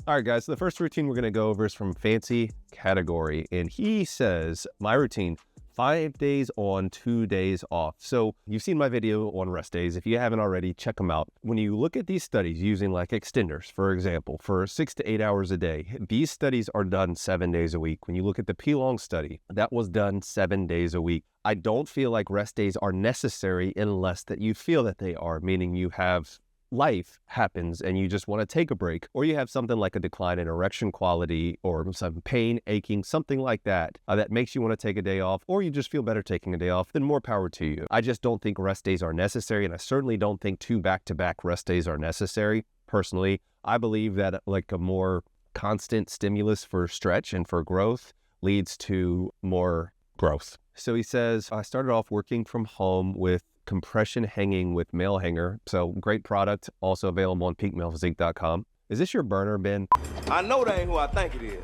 All right, guys, so the first routine we're going to go over is from Fancy Category. And he says, my routine, 5 days on, 2 days off. So you've seen my video on rest days. If you haven't already, check them out. When you look at these studies using like extenders, for example, for 6 to 8 hours a day, these studies are done 7 days a week. When you look at the P-Long study, that was done 7 days a week. I don't feel like rest days are necessary unless that you feel that they are, meaning you have life happens and you just want to take a break, or you have something like a decline in erection quality or some pain, aching, something like that, that makes you want to take a day off, or you just feel better taking a day off, then more power to you. I just don't think rest days are necessary, and I certainly don't think 2 back-to-back rest days are necessary. Personally, I believe that like a more constant stimulus for stretch and for growth leads to more growth. So he says, I started off working from home with compression hanging with male hanger. So great product, also available on peakmalephysique.com. Is this your burner, Ben? I know that ain't who I think it is.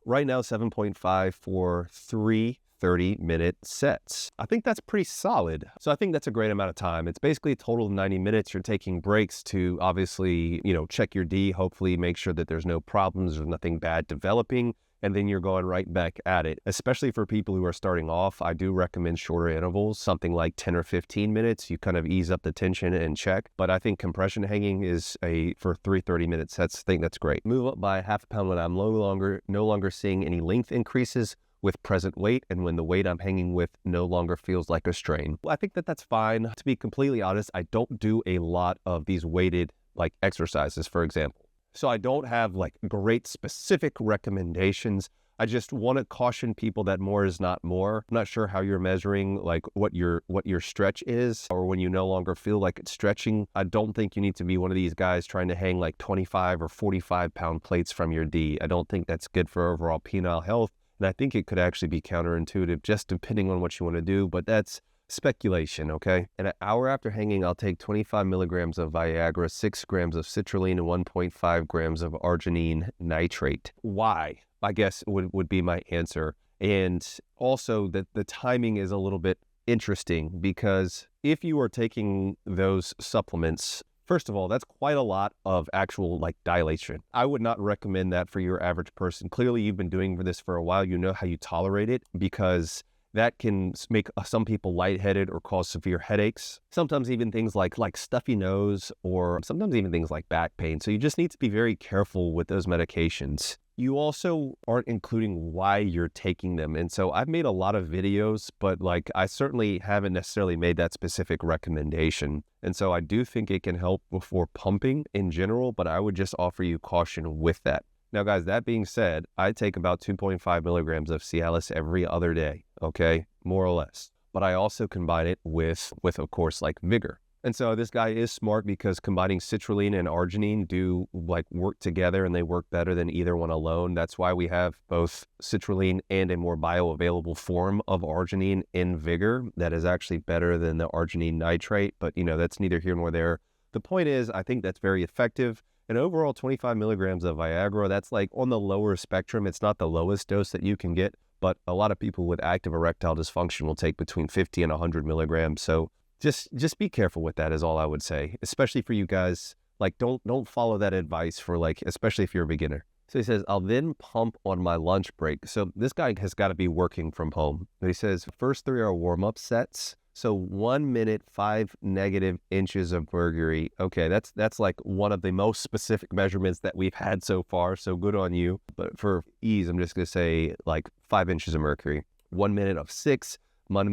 Right now, 7.5 for 3 30-minute sets. I think that's pretty solid. So I think that's a great amount of time. It's basically a total of 90 minutes. You're taking breaks to obviously, check your D, hopefully make sure that there's no problems, there's nothing bad developing, and then you're going right back at it. Especially for people who are starting off, I do recommend shorter intervals, something like 10 or 15 minutes. You kind of ease up the tension and check. But I think compression hanging is for 3 30-minute sets. I think that's great. Move up by half a pound when I'm no longer seeing any length increases with present weight, and when the weight I'm hanging with no longer feels like a strain. Well, I think that that's fine. To be completely honest, I don't do a lot of these weighted like exercises, for example. So I don't have like great specific recommendations. I just want to caution people that more is not more. I'm not sure how you're measuring like what your stretch is, or when you no longer feel like it's stretching. I don't think you need to be one of these guys trying to hang like 25 or 45 pound plates from your D. I don't think that's good for overall penile health. And I think it could actually be counterintuitive just depending on what you want to do, but that's speculation, okay? And an hour after hanging, I'll take 25 milligrams of Viagra, 6 grams of citrulline, and 1.5 grams of arginine nitrate. Why? I guess would be my answer. And also that the timing is a little bit interesting, because if you are taking those supplements, first of all, that's quite a lot of actual like dilation. I would not recommend that for your average person. Clearly, you've been doing this for a while. You know how you tolerate it, because that can make some people lightheaded or cause severe headaches. Sometimes even things like stuffy nose, or sometimes even things like back pain. So you just need to be very careful with those medications. You also aren't including why you're taking them. And so I've made a lot of videos, but like I certainly haven't necessarily made that specific recommendation. And so I do think it can help before pumping in general, but I would just offer you caution with that. Now, guys, that being said, I take about 2.5 milligrams of Cialis every other day, okay, more or less. But I also combine it with of course, like Vigor. And so this guy is smart, because combining citrulline and arginine do like work together, and they work better than either one alone. That's why we have both citrulline and a more bioavailable form of arginine in Vigor that is actually better than the arginine nitrate. But, that's neither here nor there. The point is, I think that's very effective. And overall, 25 milligrams of Viagra, that's like on the lower spectrum. It's not the lowest dose that you can get, but a lot of people with active erectile dysfunction will take between 50 and 100 milligrams. So just be careful with that is all I would say, especially for you guys. Like don't follow that advice for like, especially if you're a beginner. So he says, I'll then pump on my lunch break. So this guy has got to be working from home. But he says, first 3 are warm-up sets. So 1 minute, 5 negative inches of mercury. Okay, that's like one of the most specific measurements that we've had so far. So good on you. But for ease, I'm just going to say like 5 inches of mercury. 1 minute of 6, 1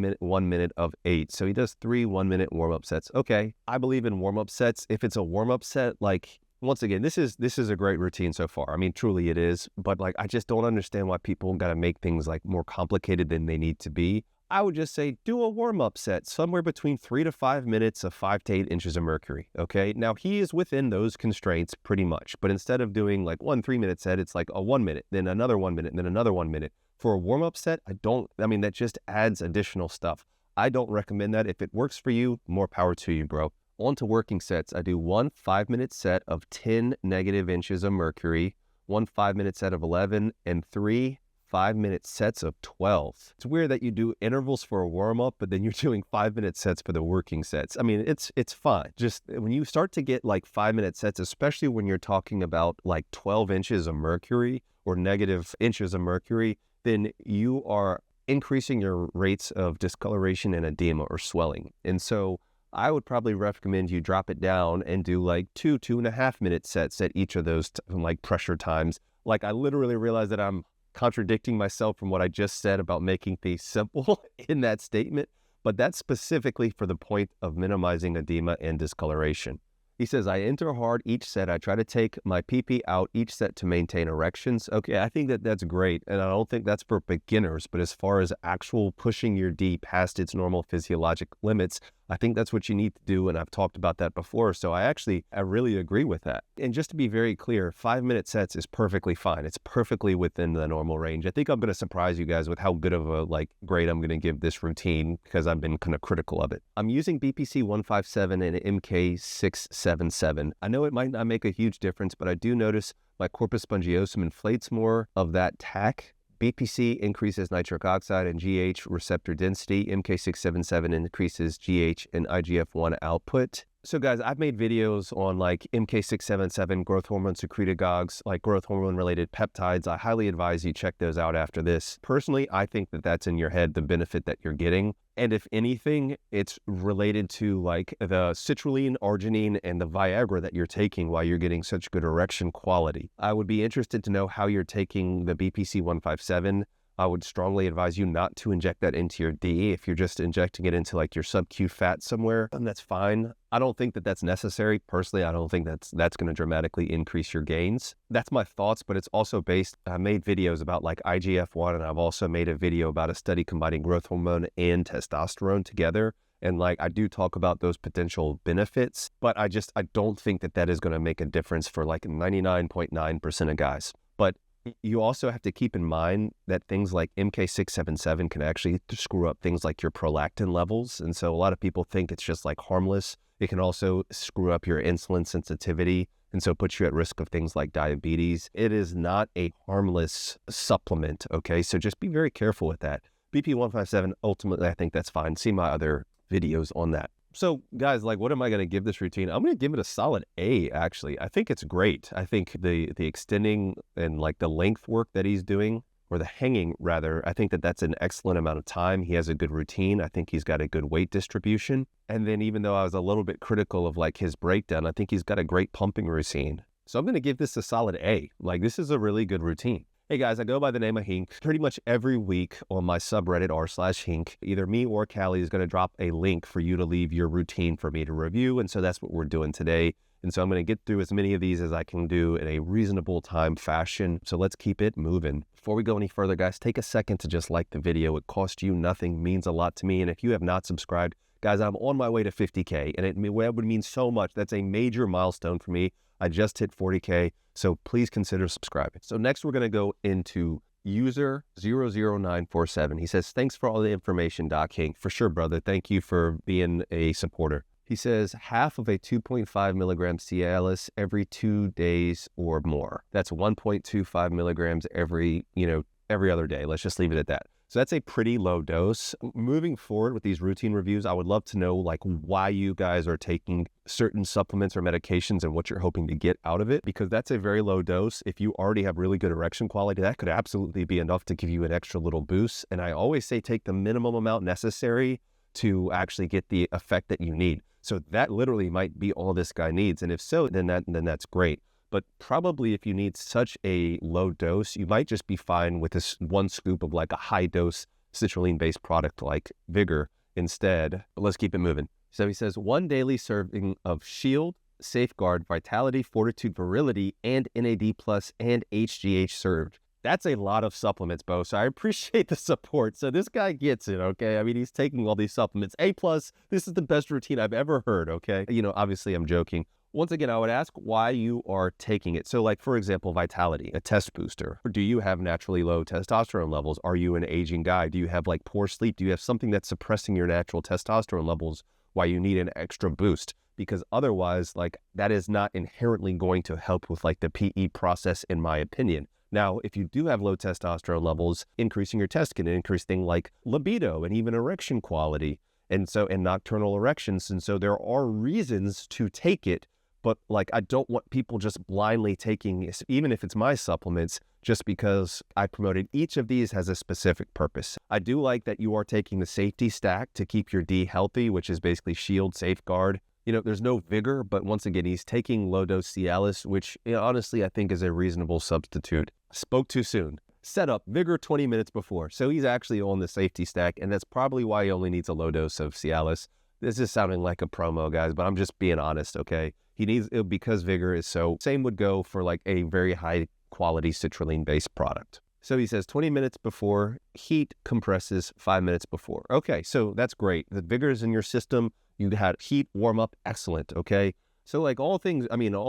minute of 8. So he does 3 1-minute warm-up sets. Okay, I believe in warm-up sets. If it's a warm-up set, like, once again, this is a great routine so far. I mean, truly it is. But like, I just don't understand why people got to make things like more complicated than they need to be. I would just say do a warm-up set somewhere between 3 to 5 minutes of 5 to 8 inches of mercury, okay? Now, he is within those constraints pretty much, but instead of doing like 1 3-minute set, it's like a 1 minute, then another 1 minute, and then another 1 minute. For a warm-up set, that just adds additional stuff. I don't recommend that. If it works for you, more power to you, bro. On to working sets. I do 1 5-minute set of 10 negative inches of mercury, 1 5-minute set of 11, and 3 5-minute sets of 12. It's weird that you do intervals for a warm-up, but then you're doing 5-minute sets for the working sets. I mean, it's fine. Just when you start to get like 5-minute sets, especially when you're talking about like 12 inches of mercury or negative inches of mercury, then you are increasing your rates of discoloration and edema or swelling. And so I would probably recommend you drop it down and do like 2.5-minute sets at each of those like pressure times. Like I literally realized that I'm contradicting myself from what I just said about making things simple in that statement, but that's specifically for the point of minimizing edema and discoloration. He says, I enter hard each set. I try to take my PP out each set to maintain erections. Okay, I think that that's great. And I don't think that's for beginners, but as far as actual pushing your D past its normal physiologic limits, I think that's what you need to do. And I've talked about that before. So I really agree with that. And just to be very clear, 5-minute sets is perfectly fine. It's perfectly within the normal range. I think I'm going to surprise you guys with how good of a grade I'm going to give this routine because I've been kind of critical of it. I'm using BPC 157 and MK 677. I know it might not make a huge difference, but I do notice my corpus spongiosum inflates more of that tack. BPC increases nitric oxide and GH receptor density. MK677 increases GH and IGF-1 output. So guys, I've made videos on like MK677, growth hormone secretagogues, like growth hormone related peptides. I highly advise you check those out after this. Personally, I think that that's in your head, the benefit that you're getting. And if anything, it's related to like the citrulline, arginine, and the Viagra that you're taking while you're getting such good erection quality. I would be interested to know how you're taking the BPC 157. I would strongly advise you not to inject that into your D. If you're just injecting it into like your sub-Q fat somewhere, then that's fine. I don't think that that's necessary. Personally, I don't think that's going to dramatically increase your gains. That's my thoughts, but it's also based, I made videos about like IGF-1, and I've also made a video about a study combining growth hormone and testosterone together. And like, I do talk about those potential benefits, but I don't think that that is going to make a difference for like 99.9% of guys. But you also have to keep in mind that things like MK677 can actually screw up things like your prolactin levels. And so a lot of people think it's just like harmless. It can also screw up your insulin sensitivity and so put you at risk of things like diabetes. It is not a harmless supplement, okay? So just be very careful with that. BP157, ultimately, I think that's fine. See my other videos on that. So guys, like, what am I going to give this routine? I'm going to give it a solid A, actually. I think it's great. I think the extending and like the length work that he's doing, or the hanging rather, I think that that's an excellent amount of time. He has a good routine. I think he's got a good weight distribution. And then even though I was a little bit critical of like his breakdown, I think he's got a great pumping routine. So I'm going to give this a solid A. Like, this is a really good routine. Hey guys, I go by the name of Hink. Pretty much every week on my subreddit r/Hink, either me or Callie is going to drop a link for you to leave your routine for me to review. And so that's what we're doing today. And so I'm going to get through as many of these as I can do in a reasonable time fashion. So let's keep it moving. Before we go any further, guys, take a second to just like the video. It costs you nothing, means a lot to me. And if you have not subscribed, guys, I'm on my way to 50K, and it would mean so much. That's a major milestone for me. I just hit 40K, so please consider subscribing. So next we're going to go into user 00947. He says, thanks for all the information, Doc Hink. For sure, brother. Thank you for being a supporter. He says, half of a 2.5 milligram Cialis every 2 days or more. That's 1.25 milligrams every other day. Let's just leave it at that. So that's a pretty low dose. Moving forward with these routine reviews, I would love to know like why you guys are taking certain supplements or medications and what you're hoping to get out of it, because that's a very low dose. If you already have really good erection quality, that could absolutely be enough to give you an extra little boost. And I always say take the minimum amount necessary to actually get the effect that you need. So that literally might be all this guy needs. And if so, then that's great. But probably if you need such a low dose, you might just be fine with this one scoop of like a high dose citrulline-based product like Vigor instead. But let's keep it moving. So he says, 1 daily serving of Shield, Safeguard, Vitality, Fortitude, Virility, and NAD+, and HGH served. That's a lot of supplements, Bo. So I appreciate the support. So this guy gets it, okay? I mean, he's taking all these supplements. A+, this is the best routine I've ever heard, okay? Obviously I'm joking. Once again, I would ask why you are taking it. So like, for example, Vitality, a test booster. Or do you have naturally low testosterone levels? Are you an aging guy? Do you have like poor sleep? Do you have something that's suppressing your natural testosterone levels while you need an extra boost? Because otherwise, like, that is not inherently going to help with like the PE process, in my opinion. Now, if you do have low testosterone levels, increasing your test can increase things like libido and even erection quality and nocturnal erections. And so there are reasons to take it, but like I don't want people just blindly taking, even if it's my supplements, just because I promoted. Each of these has a specific purpose. I do like that you are taking the safety stack to keep your D healthy, which is basically shield, safeguard. There's no vigor, but once again, he's taking low-dose Cialis, which honestly I think is a reasonable substitute. Spoke too soon. Setup, vigor 20 minutes before. So he's actually on the safety stack, and that's probably why he only needs a low dose of Cialis. This is sounding like a promo, guys, but I'm just being honest, okay? He needs it because vigor is so. Same would go for like a very high-quality citrulline-based product. So he says 20 minutes before, heat compresses 5 minutes before. Okay, so that's great. The vigor is in your system. You had heat, warm up, excellent, okay? So like all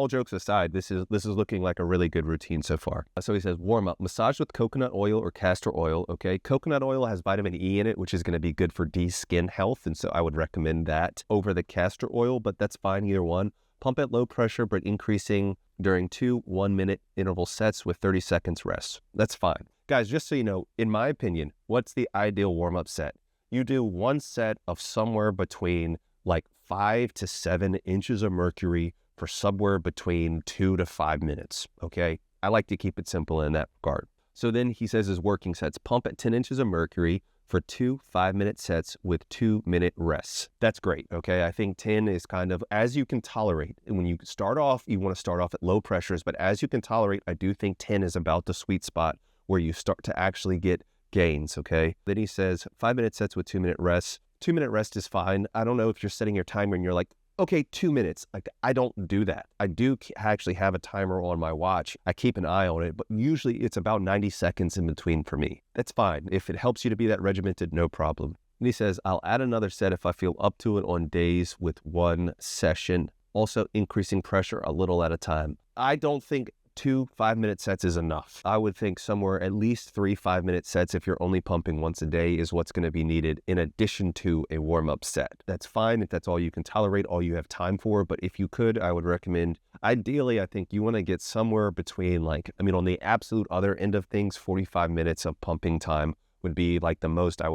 jokes aside, this is looking like a really good routine so far. So he says warm up, massage with coconut oil or castor oil, okay? Coconut oil has vitamin E in it, which is going to be good for D skin health, and so I would recommend that over the castor oil, but that's fine, either one. Pump at low pressure, but increasing during 2 1-minute interval sets with 30 seconds rest. That's fine. Guys, just so you know, in my opinion, what's the ideal warm-up set? You do one set of somewhere between like 5 to 7 inches of mercury for somewhere between 2 to 5 minutes, okay? I like to keep it simple in that regard. So then he says his working sets, pump at 10 inches of mercury for 2 5-minute sets with 2-minute rests. That's great, okay? I think 10 is kind of as you can tolerate. And when you start off, you want to start off at low pressures, but as you can tolerate, I do think 10 is about the sweet spot where you start to actually get gains, okay? Then he says 5-minute sets with 2-minute rests. 2-minute rest is fine. I don't know if you're setting your timer and you're like, okay, 2 minutes. Like, I don't do that. I do actually have a timer on my watch. I keep an eye on it, but usually it's about 90 seconds in between for me. That's fine. If it helps you to be that regimented, no problem. And he says, I'll add another set if I feel up to it on days with one session. Also increasing pressure a little at a time. I don't think 2 5-minute sets is enough. I would think somewhere at least 3 5-minute sets if you're only pumping once a day is what's going to be needed in addition to a warm-up set. That's fine if that's all you can tolerate, all you have time for, but if you could, I would recommend, ideally, I think you want to get somewhere between on the absolute other end of things, 45 minutes of pumping time would be like the most I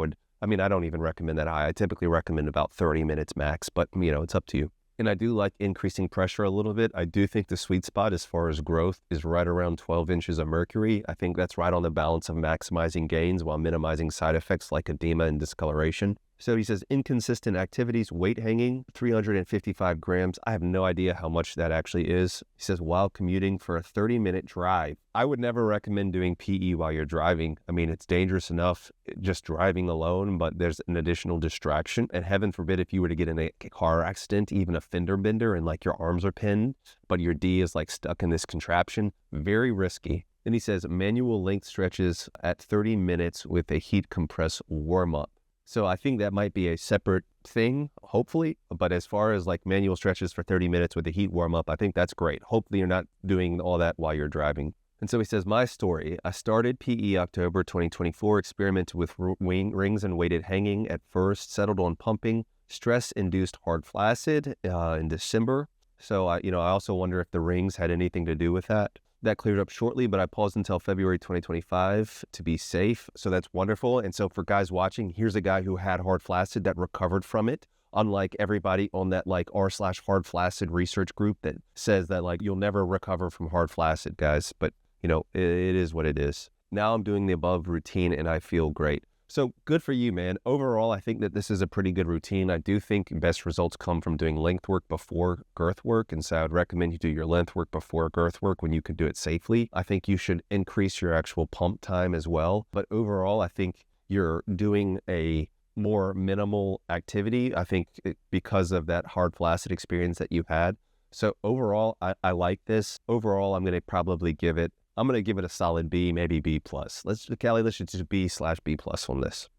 don't even recommend that high. I typically recommend about 30 minutes max, but it's up to you. And I do like increasing pressure a little bit. I do think the sweet spot as far as growth is right around 12 inches of mercury. I think that's right on the balance of maximizing gains while minimizing side effects like edema and discoloration. So he says inconsistent activities, weight hanging, 355 grams. I have no idea how much that actually is. He says while commuting for a 30-minute drive. I would never recommend doing PE while you're driving. It's dangerous enough just driving alone, but there's an additional distraction. And heaven forbid if you were to get in a car accident, even a fender bender, and like your arms are pinned, but your D is like stuck in this contraption. Very risky. Then he says manual length stretches at 30 minutes with a heat compress warm up. So I think that might be a separate thing, hopefully. But as far as like manual stretches for 30 minutes with a heat warm up, I think that's great. Hopefully you're not doing all that while you're driving. And so he says, my story, I started PE October 2024, experimented with rings and weighted hanging at first, settled on pumping, stress-induced hard flaccid in December. So I also wonder if the rings had anything to do with that. That cleared up shortly, but I paused until February 2025 to be safe. So that's wonderful. And so for guys watching, here's a guy who had hard flaccid that recovered from it. Unlike everybody on that like r/hard flaccid research group that says that like you'll never recover from hard flaccid, guys. But it is what it is. Now I'm doing the above routine and I feel great. So good for you, man. Overall, I think that this is a pretty good routine. I do think best results come from doing length work before girth work. And so I would recommend you do your length work before girth work when you can do it safely. I think you should increase your actual pump time as well. But overall, I think you're doing a more minimal activity, I think because of that hard flaccid experience that you had. So overall, I like this. Overall, I'm going to probably give it a solid B, maybe B+. Let's just do B/B+ on this.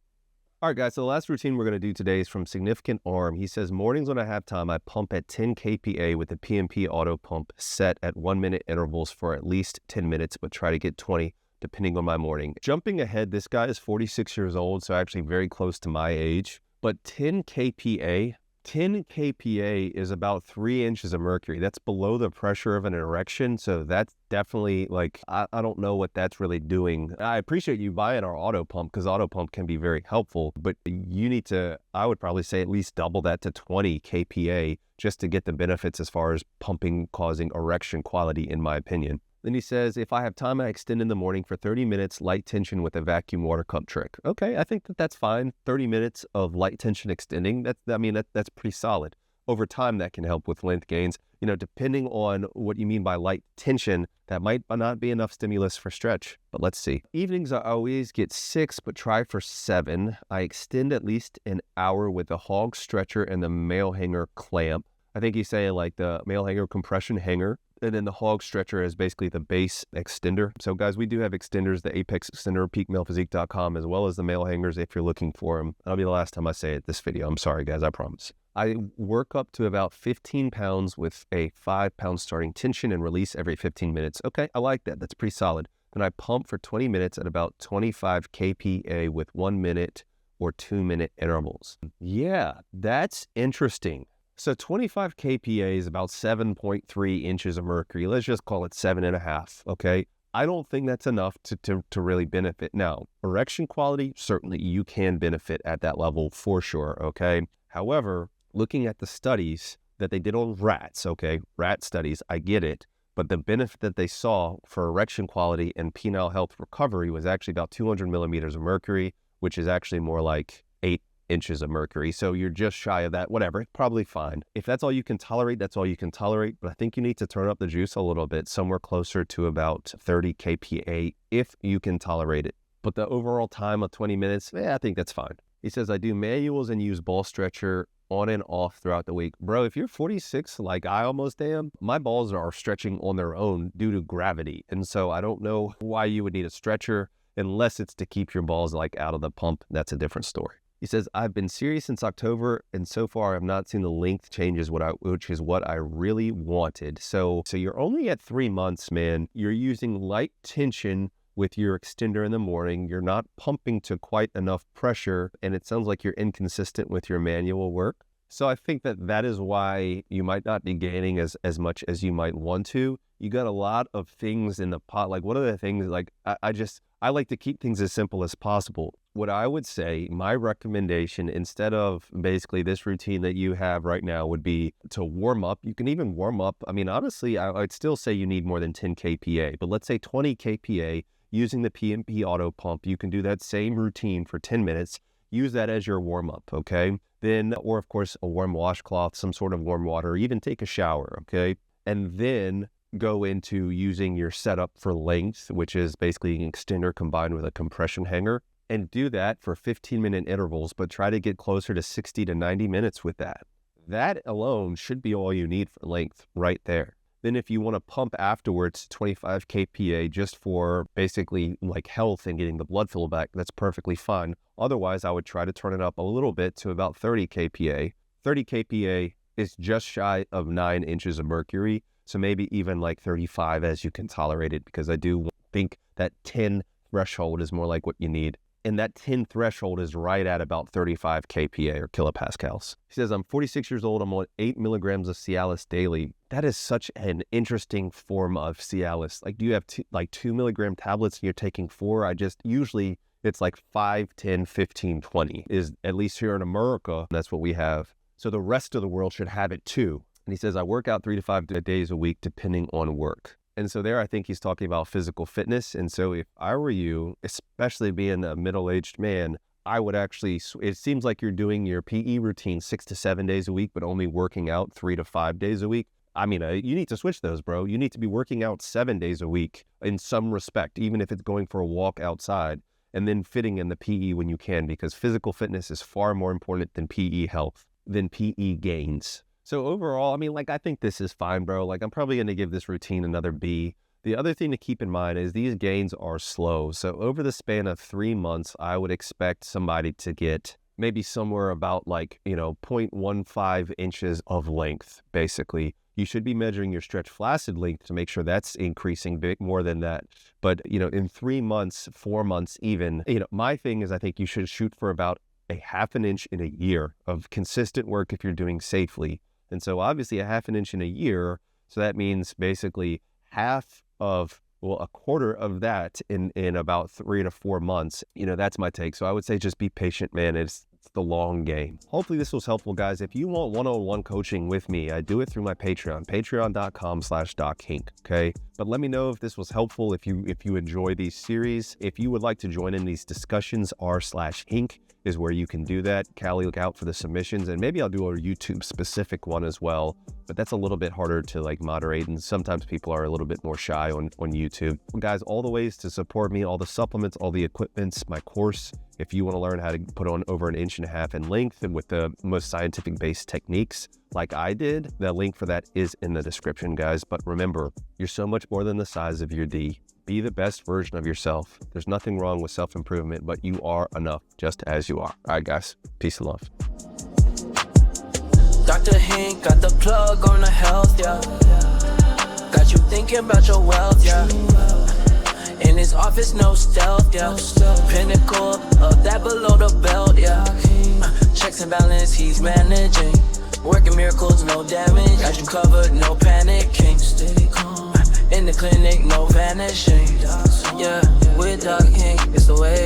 All right, guys, so the last routine we're going to do today is from Significant Arm. He says, mornings when I have time, I pump at 10 kPa with the PMP auto pump set at 1-minute intervals for at least 10 minutes, but try to get 20 depending on my morning. Jumping ahead, this guy is 46 years old, so actually very close to my age. But 10 kPa, 10 kPa is about 3 inches of mercury. That's below the pressure of an erection. So that's definitely like, I don't know what that's really doing. I appreciate you buying our auto pump because auto pump can be very helpful, but you need to, I would probably say at least double that to 20 kPa just to get the benefits as far as pumping causing erection quality, in my opinion. Then he says, if I have time, I extend in the morning for 30 minutes, light tension with a vacuum water cup trick. Okay, I think that's fine. 30 minutes of light tension extending, that's pretty solid. Over time, that can help with length gains. Depending on what you mean by light tension, that might not be enough stimulus for stretch, but let's see. Evenings, I always get 6, but try for 7. I extend at least an hour with the hog stretcher and the male hanger clamp. I think he's saying like the male hanger compression hanger. And then the hog stretcher is basically the base extender. So guys, we do have extenders, the Apex extender, peakmalephysique.com, as well as the male hangers if you're looking for them. That'll be the last time I say it this video. I'm sorry guys, I promise. I work up to about 15 pounds with a 5-pound starting tension and release every 15 minutes. Okay, I like that. That's pretty solid. Then I pump for 20 minutes at about 25 kPa with 1 minute or 2 minute intervals. Yeah, that's interesting. So 25 kPa is about 7.3 inches of mercury. Let's just call it 7.5, okay? I don't think that's enough to really benefit. Now, erection quality, certainly you can benefit at that level for sure, okay? However, looking at the studies that they did on rats, okay? Rat studies, I get it. But the benefit that they saw for erection quality and penile health recovery was actually about 200 millimeters of mercury, which is actually more like 8 inches of mercury. So you're just shy of that, whatever, probably fine. If that's all you can tolerate, that's all you can tolerate. But I think you need to turn up the juice a little bit, somewhere closer to about 30 kPa if you can tolerate it. But the overall time of 20 minutes, I think that's fine. He says, I do manuals and use ball stretcher on and off throughout the week. Bro, if you're 46, like I almost am, my balls are stretching on their own due to gravity. And so I don't know why you would need a stretcher unless it's to keep your balls like out of the pump. That's a different story. He says, I've been serious since October, and so far I've not seen the length changes, which is what I really wanted. So you're only at 3 months, man. You're using light tension with your extender in the morning. You're not pumping to quite enough pressure, and it sounds like you're inconsistent with your manual work. So I think that is why you might not be gaining as much as you might want to. You got a lot of things in the pot. Like, what are the things, like, I like to keep things as simple as possible. What I would say, my recommendation, instead of basically this routine that you have right now, would be to warm up. You can even warm up. I mean, honestly, I'd still say you need more than 10 kPa, but let's say 20 kPa using the PMP auto pump. You can do that same routine for 10 minutes. Use that as your warm up, okay? Then, or of course, a warm washcloth, some sort of warm water, or even take a shower, okay? And then go into using your setup for length, which is basically an extender combined with a compression hanger, and do that for 15-minute intervals, but try to get closer to 60 to 90 minutes with that. That alone should be all you need for length right there. Then if you want to pump afterwards, 25 kPa just for basically like health and getting the blood flow back, that's perfectly fine. Otherwise, I would try to turn it up a little bit to about 30 kPa. 30 kPa is just shy of 9 inches of mercury. So maybe even like 35 as you can tolerate it, because I do think that 10 threshold is more like what you need. And that 10 threshold is right at about 35 kPa or kilopascals. He says, I'm 46 years old. I'm on 8 milligrams of Cialis daily. That is such an interesting form of Cialis. Like, do you have 2 milligram tablets and you're taking 4? Usually it's like 5, 10, 15, 20 is, at least here in America, that's what we have. So the rest of the world should have it too. And he says, I work out 3 to 5 days a week depending on work. And so there, I think he's talking about physical fitness. And so if I were you, especially being a middle-aged man, I would actually, it seems like you're doing your PE routine 6 to 7 days a week, but only working out 3 to 5 days a week. I mean, you need to switch those, bro. You need to be working out 7 days a week in some respect, even if it's going for a walk outside, and then fitting in the PE when you can, because physical fitness is far more important than PE health, than PE gains. So overall, I mean, like, I think this is fine, bro. Like, I'm probably going to give this routine another B. The other thing to keep in mind is these gains are slow. So over the span of 3 months, I would expect somebody to get maybe somewhere about 0.15 inches of length, basically. You should be measuring your stretch flaccid length to make sure that's increasing bit more than that. But, in 3 months, 4 months even, my thing is I think you should shoot for about a half an inch in a year of consistent work if you're doing safely. And so obviously a half an inch in a year, so that means basically a quarter of that in about 3 to 4 months. That's my take. So I would say just be patient, man. It's the long game. Hopefully this was helpful, guys. If you want one-on-one coaching with me, I do it through my Patreon, patreon.com/DocHink, okay? But let me know if this was helpful, if you enjoy these series. If you would like to join in these discussions, r/Hink is where you can do that. Callie, look out for the submissions, and maybe I'll do a YouTube specific one as well, but that's a little bit harder to moderate, and sometimes people are a little bit more shy on YouTube. Well, guys, all the ways to support me, all the supplements, all the equipments, my course, if you want to learn how to put on over 1.5 inches in length and with the most scientific based techniques like I did, the link for that is in the description, guys. But remember, you're so much more than the size of your D. Be the best version of yourself. There's nothing wrong with self-improvement, but you are enough just as you are. All right, guys. Peace and love. Dr. Hink got the plug on the health, yeah. Got you thinking about your wealth, yeah. In his office, no stealth, yeah. Pinnacle of that below the belt, yeah. Checks and balance, he's managing. Working miracles, no damage. Got you covered, no panicking. Steady calm. In the clinic, no vanishing. Yeah, with Doc Hink, it's the way